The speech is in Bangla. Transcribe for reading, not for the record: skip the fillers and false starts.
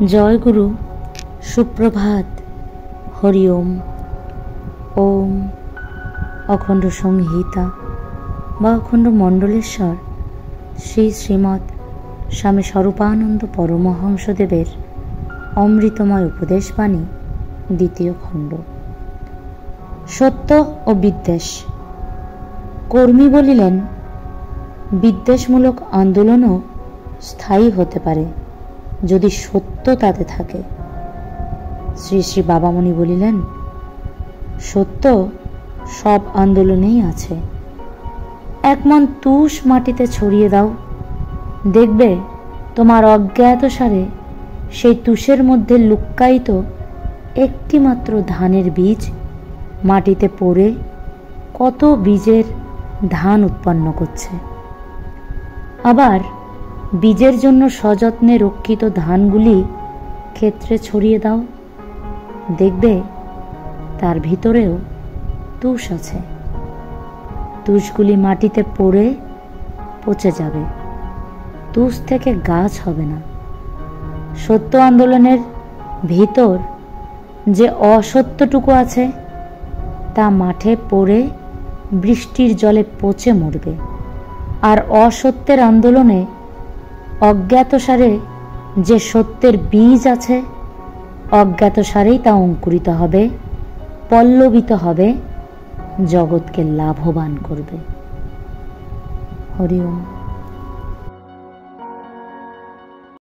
জয় গুরু, সুপ্রভাত, হরি ওম। ওম অখণ্ড সংহিতা বা অখণ্ড মণ্ডলেশ্বর শ্রী শ্রীমৎ স্বামী স্বরূপানন্দ পরমহংসদেবের অমৃতময় উপদেশবাণী, দ্বিতীয় খণ্ড। সত্য ও বিদ্বেষ। কর্মী বলিলেন, বিদ্বেষমূলক আন্দোলনও স্থায়ী হতে পারে যদি সত্য তাতে থাকে। শ্রী শ্রী বাবামণি বলিলেন, সত্য সব আন্দোলনেই আছে। এক মন তুষ মাটিতে ছড়িয়ে দাও, দেখবে তোমার অজ্ঞাতসারে সেই তুষের মধ্যে লুক্কায়িত একটি মাত্র ধানের বীজ মাটিতে পড়ে কত বীজের ধান উৎপন্ন করছে। আবার বীজের জন্য সযত্নে রক্ষিত ধানগুলি ক্ষেত্রে ছড়িয়ে দাও, দেখবে তার ভিতরেও তুষ আছে। তুষগুলি মাটিতে পড়ে পচে যাবে, তুষ থেকে গাছ হবে না। সত্য আন্দোলনের ভিতর যে অসত্যটুকু আছে তা মাঠে পড়ে বৃষ্টির জলে পচে মরবে। আর অসত্যের আন্দোলনে অজ্ঞাতসারে যে সত্যের বীজ আছে, অজ্ঞাতসারেই তা অঙ্কুরিত হবে, পল্লবিত হবে, জগৎকে লাভবান করবে। হরি ওম।